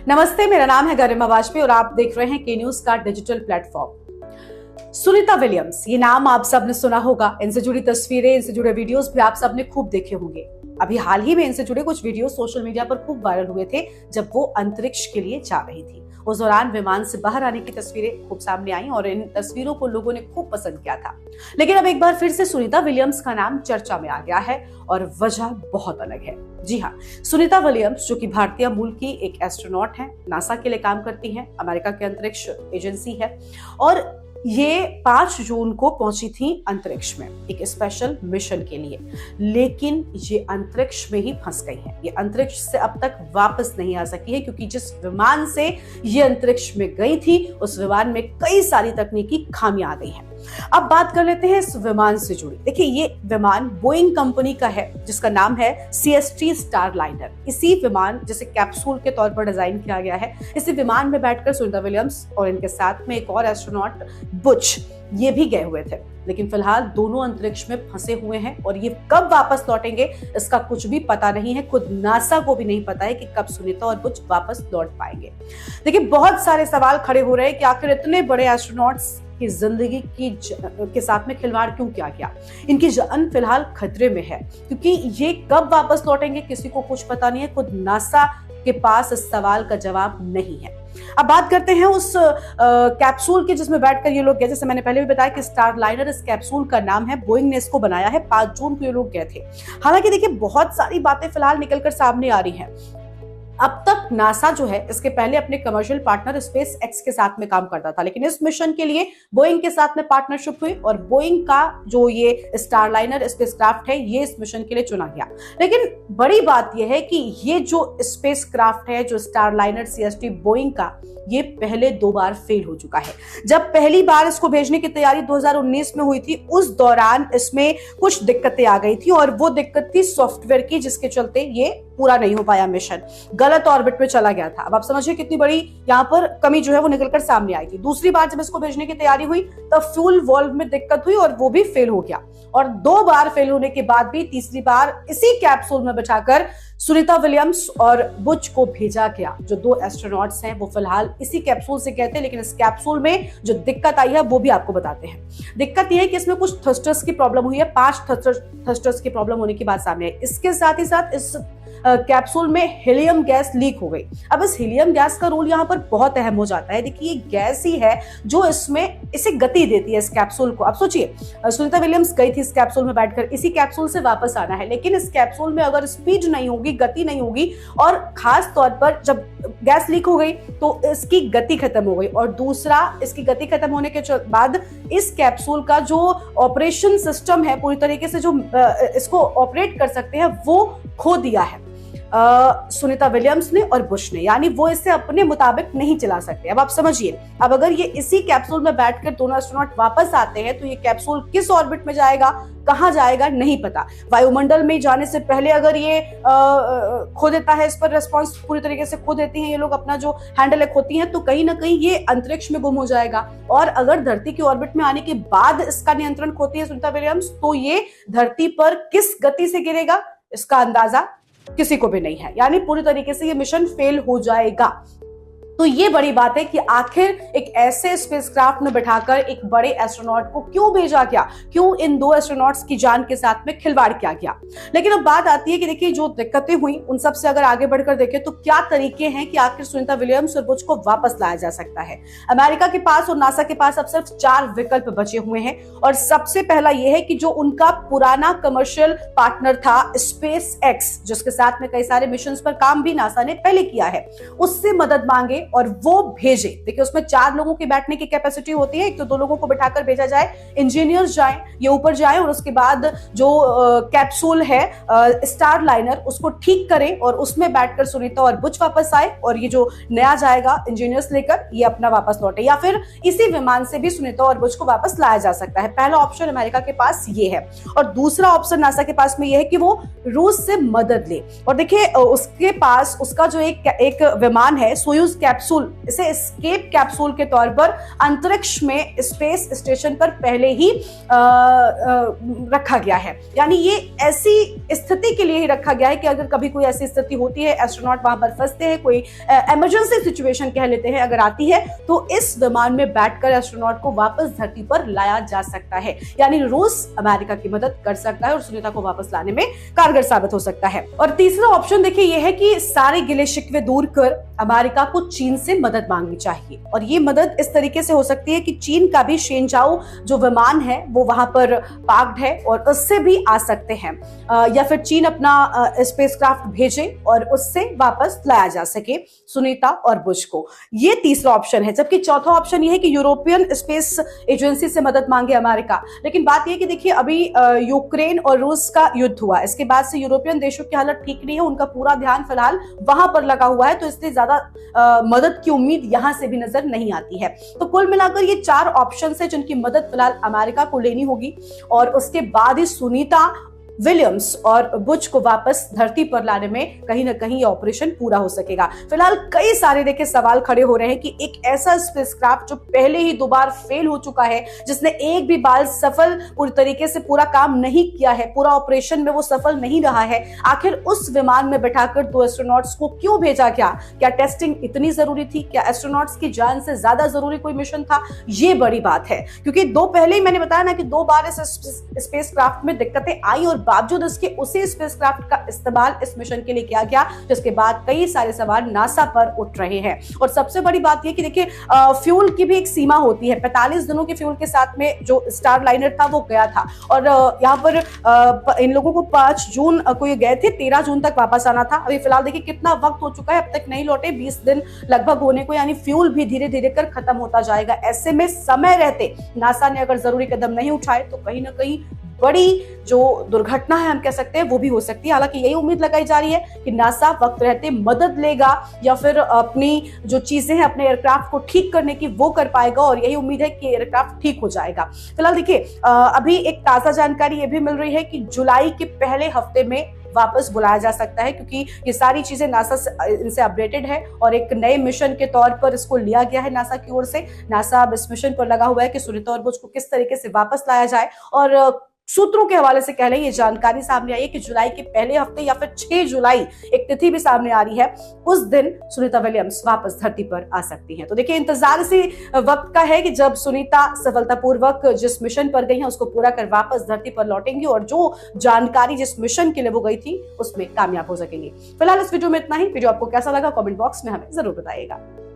नमस्ते, मेरा नाम है गरिमा वाजपेयी और आप देख रहे हैं के न्यूज का डिजिटल प्लेटफॉर्म। सुनीता विलियम्स, ये नाम आप सबने सुना होगा। इनसे जुड़ी तस्वीरें, इनसे जुड़े वीडियोस भी आप सबने खूब देखे होंगे। अभी हाल ही में इनसे जुड़े कुछ वीडियो सोशल मीडिया पर खूब वायरल हुए थे जब वो अंतरिक्ष के लिए जा रही थी। उस दौरान विमान से बाहर आने की तस्वीरें खूब सामने आई और इन तस्वीरों को लोगों ने खूब पसंद किया था। लेकिन अब एक बार फिर से सुनीता विलियम्स का नाम चर्चा में आ गया है और वजह बहुत अलग है। जी हाँ, सुनीता विलियम्स जो कि भारतीय मूल की एक एस्ट्रोनॉट है, नासा के लिए काम करती है, अमेरिका की अंतरिक्ष एजेंसी है और ये 5 जून को पहुंची थी अंतरिक्ष में एक स्पेशल मिशन के लिए। लेकिन ये अंतरिक्ष में ही फंस गई है। ये अंतरिक्ष से अब तक वापस नहीं आ सकी है क्योंकि जिस विमान से ये अंतरिक्ष में गई थी उस विमान में कई सारी तकनीकी खामियां आ गई हैं। अब बात कर लेते हैं इस विमान से जुड़ी। देखिए, ये विमान बोइंग कंपनी का है जिसका नाम है CST स्टारलाइनर। इसी विमान जिसे कैप्सूल के तौर पर डिजाइन किया गया है, इसी विमान में बैठकर सुनीता विलियम्स और इनके साथ में एक और एस्ट्रोनॉट बुच ये भी गए हुए थे। लेकिन फिलहाल दोनों अंतरिक्ष में फंसे हुए हैं और ये कब वापस लौटेंगे इसका कुछ भी पता नहीं है। खुद नासा को भी नहीं पता है कि कब सुनीता और बुच वापस लौट पाएंगे। देखिए, बहुत सारे सवाल खड़े हो रहे हैं कि आखिर इतने बड़े एस्ट्रोनॉट्स की जिंदगी के साथ में खिलवाड़ क्यों किया गया। इनकी जान फिलहाल खतरे में है क्योंकि ये कब वापस लौटेंगे किसी को कुछ पता नहीं है। खुद नासा के पास इस सवाल का जवाब नहीं है। अब बात करते हैं उस कैप्सूल की जिसमें बैठकर ये लोग गए। जैसे मैंने पहले भी बताया कि स्टारलाइनर इस कैप्सूल का नाम है। बोइंग ने इसको बनाया है। 5 जून को ये लोग गए थे। हालांकि देखिए, बहुत सारी बातें फिलहाल निकलकर सामने आ रही हैं। अब तक नासा जो है इसके पहले अपने कमर्शियल पार्टनर स्पेस एक्स के साथ में काम करता था, लेकिन इस मिशन के लिए बोइंग के साथ में पार्टनरशिप हुई और बोइंग का जो ये स्टारलाइनर स्पेसक्राफ्ट है ये इस मिशन के लिए चुना गया। लेकिन बड़ी बात यह है कि ये जो स्पेसक्राफ्ट है, जो स्टारलाइनर CST बोइंग का, ये पहले 2 बार फेल हो चुका है। जब पहली बार इसको भेजने की तैयारी 2019 में हुई थी, उस दौरान इसमें कुछ दिक्कतें आ गई थी और वो दिक्कत थी सॉफ्टवेयर की, जिसके चलते ये पूरा नहीं हो पाया। मिशन गलत ऑर्बिट में चला गया था। अब आप समझिए कितनी बड़ी यहाँ पर कमी जो है वो निकलकर सामने आई थी। दूसरी बार जब इसको भेजने की तैयारी हुई तब फ्यूल वाल्व में दिक्कत हुई और वो भी फेल हो गया। और 2 बार फेल होने के बाद भी तीसरी बार इसी कैप्सूल में बिठाकर सुनीता विलियम्स और बुच को भेजा गया। जो 2 एस्ट्रोनॉट्स हैं वो फिलहाल इसी कैप्सूल से गए थे, लेकिन इस कैप्सूल में जो दिक्कत आई है वो भी आपको बताते हैं। दिक्कत यह है कि इसमें कुछ थ्रस्टर्स की प्रॉब्लम हुई है। 5 थ्रस्टर्स की प्रॉब्लम होने की बात सामने आई। इसके साथ ही साथ इस कैप्सूल में हीलियम गैस लीक हो गई। अब इस हीलियम गैस का रोल यहाँ पर बहुत अहम हो जाता है। देखिए, ये गैस ही है जो इसे गति देती है इस कैप्सूल को। अब सोचिए, सुनीता विलियम्स गई थी इस कैप्सूल में बैठकर, इसी कैप्सूल से वापस आना है, लेकिन इस कैप्सूल में अगर स्पीड नहीं होगी, गति नहीं होगी और खास तौर पर जब गैस लीक हो गई तो इसकी गति खत्म हो गई और दूसरा, इसकी गति खत्म होने के बाद इस कैप्सूल का जो ऑपरेशन सिस्टम है, पूरी तरीके से जो इसको ऑपरेट कर सकते हैं, वो खो दिया है सुनीता विलियम्स ने और बुश ने। यानी वो इसे अपने मुताबिक नहीं चला सकते। अब आप समझिए, अब अगर ये इसी कैप्सूल में बैठकर दोनों एस्ट्रोनॉट वापस आते हैं तो ये कैप्सूल किस ऑर्बिट में जाएगा, कहां जाएगा, नहीं पता। वायुमंडल में जाने से पहले अगर ये खो देता है, इस पर रिस्पॉन्स पूरी तरीके से खो देती हैं ये लोग, अपना जो हैंडल है खोती हैं, तो कहीं ना कहीं ये अंतरिक्ष में गुम हो जाएगा। और अगर धरती की ऑर्बिट में आने के बाद इसका नियंत्रण खोती है सुनीता विलियम्स, तो ये धरती पर किस गति से गिरेगा इसका अंदाजा किसी को भी नहीं है। यानी पूरी तरीके से ये मिशन फेल हो जाएगा। तो ये बड़ी बात है कि आखिर एक ऐसे स्पेसक्राफ्ट में बिठाकर एक बड़े एस्ट्रोनॉट को क्यों भेजा गया, क्यों इन 2 एस्ट्रोनॉट्स की जान के साथ में खिलवाड़ किया गया। लेकिन अब बात आती है कि देखिए, जो दिक्कतें हुई उन सब से अगर आगे बढ़कर देखें तो क्या तरीके हैं कि आखिर सुनीता विलियम्स और बुच को वापस लाया जा सकता है। अमेरिका के पास और नासा के पास अब सिर्फ 4 विकल्प बचे हुए हैं और सबसे पहला यह है कि जो उनका पुराना कमर्शियल पार्टनर था स्पेस एक्स, जिसके साथ में कई सारे मिशन पर काम भी नासा ने पहले किया है, उससे मदद मांगे और वो भेजे। देखिए, उसमें 4 लोगों की बैठने की कैपेसिटी होती है। एक तो 2 लोगों को बिठाकर भेजा जाए, इंजीनियर्स जाएं, ये ऊपर जाएं और उसके बाद जो कैप्सूल है स्टारलाइनर उसको ठीक करें और उसमें बैठकर सुनीता और बुच वापस आए और ये जो नया जाएगा इंजीनियर्स लेकर ये अपना वापस लौटे, या फिर इसी विमान से भी सुनीता और बुच को वापस लाया जा सकता है। पहला ऑप्शन अमेरिका के पास ये है और दूसरा ऑप्शन नासा के पास में ये है कि वो रूस से मदद ले। और देखिए, उसके पास उसका जो एक विमान है सोयूज कैप्सूल कैप्सूल, इसे एस्केप कैप्सूल के तौर पर अंतरिक्ष में स्पेस स्टेशन पर पहले ही रखा गया है। यानी ये ऐसी स्थिति के लिए ही रखा गया है कि अगर कभी कोई ऐसी स्थिति होती है, एस्ट्रोनॉट वहां पर फंसते हैं, कोई इमरजेंसी सिचुएशन कह लेते हैं अगर आती है, तो इस विमान में बैठकर एस्ट्रोनॉट को वापस धरती पर लाया जा सकता है। यानी रूस अमेरिका की मदद कर सकता है और सुनीता को वापस लाने में कारगर साबित हो सकता है। और तीसरा ऑप्शन देखिए यह है कि सारे गिले शिकवे दूर कर अमेरिका को चीन से मदद मांगनी चाहिए, और ये मदद इस तरीके से हो सकती है कि चीन का भी शेनजाओ जो विमान है वो वहां पर पार्क्ड है और उससे भी आ सकते हैं, या फिर चीन अपना स्पेसक्राफ्ट भेजे और उससे वापस लाया जा सके सुनीता और बुश को। ये तीसरा ऑप्शन है। जबकि चौथा ऑप्शन ये है कि यूरोपियन स्पेस एजेंसी से मदद मांगे अमेरिका। लेकिन बात यह कि देखिए अभी यूक्रेन और रूस का युद्ध हुआ, इसके बाद से यूरोपियन देशों की हालत ठीक नहीं है, उनका पूरा ध्यान फिलहाल वहां पर लगा हुआ है, तो इसलिए ज्यादा मदद की उम्मीद यहां से भी नजर नहीं आती है। तो कुल मिलाकर ये 4 ऑप्शन है जिनकी मदद फिलहाल अमेरिका को लेनी होगी, और उसके बाद ही सुनीता विलियम्स और बुच को वापस धरती पर लाने में कहीं ना कहीं ऑपरेशन पूरा हो सकेगा। फिलहाल कई सारे देखिए सवाल खड़े हो रहे हैं कि एक ऐसा स्पेसक्राफ्ट जो पहले ही 2 बार फेल हो चुका है, जिसने एक भी बार सफल पूरी तरीके से पूरा काम नहीं किया है, पूरा ऑपरेशन में वो सफल नहीं रहा है, आखिर उस विमान में बैठाकर 2 एस्ट्रोनॉट्स को क्यों भेजा गया? क्या टेस्टिंग इतनी जरूरी थी? क्या एस्ट्रोनॉट्स की जान से ज्यादा जरूरी कोई मिशन था? ये बड़ी बात है, क्योंकि पहले ही मैंने बताया ना कि 2 बार इस स्पेसक्राफ्ट में दिक्कतें आई और बावजूद इसके उसी स्पेसक्राफ्ट का इस्तेमाल इस मिशन के लिए किया गया, जिसके बाद कई सारे सवाल नासा पर उठ रहे हैं। और सबसे बड़ी बात यह कि देखिए फ्यूल की भी एक सीमा होती है। 45 दिनों के फ्यूल के साथ में जो स्टार लाइनर था वो गया था, और यहाँ पर इन लोगों को 5 जून को ये गए थे, 13 जून तक वापस आना था। अभी फिलहाल देखिए कितना वक्त हो चुका है, अब तक नहीं लौटे, 20 दिन लगभग होने को, यानी फ्यूल भी धीरे धीरे कर खत्म होता जाएगा। ऐसे में समय रहते नासा ने अगर जरूरी कदम नहीं उठाए तो कहीं ना कहीं बड़ी जो दुर्घटना है हम कह सकते हैं वो भी हो सकती है। हालांकि यही उम्मीद लगाई जा रही है कि नासा वक्त रहते मदद लेगा या फिर अपनी जो चीजें हैं अपने एयरक्राफ्ट को ठीक करने की वो कर पाएगा, और यही उम्मीद है कि एयरक्राफ्ट ठीक हो जाएगा। फिलहाल देखिए अभी एक ताजा जानकारी ये भी मिल रही है कि जुलाई के पहले हफ्ते में वापस बुलाया जा सकता है, क्योंकि ये सारी चीजें नासा इनसे अपडेटेड है और एक नए मिशन के तौर पर इसको लिया गया है नासा की ओर से। नासा अब इस मिशन पर लगा हुआ है कि सुनीता और बुच को किस तरीके से वापस लाया जाए, और सूत्रों के हवाले से कह लें ये जानकारी सामने आई है कि जुलाई के पहले हफ्ते या फिर 6 जुलाई, एक तिथि भी सामने आ रही है, उस दिन सुनीता विलियम्स वापस धरती पर आ सकती हैं। तो देखिए इंतजार इसी वक्त का है कि जब सुनीता सफलतापूर्वक जिस मिशन पर गई हैं उसको पूरा कर वापस धरती पर लौटेंगी और जो जानकारी जिस मिशन के लिए वो गई थी उसमें कामयाब हो सकेंगी। फिलहाल इस वीडियो में इतना ही। वीडियो आपको कैसा लगा कमेंट बॉक्स में हमें जरूर बताइएगा।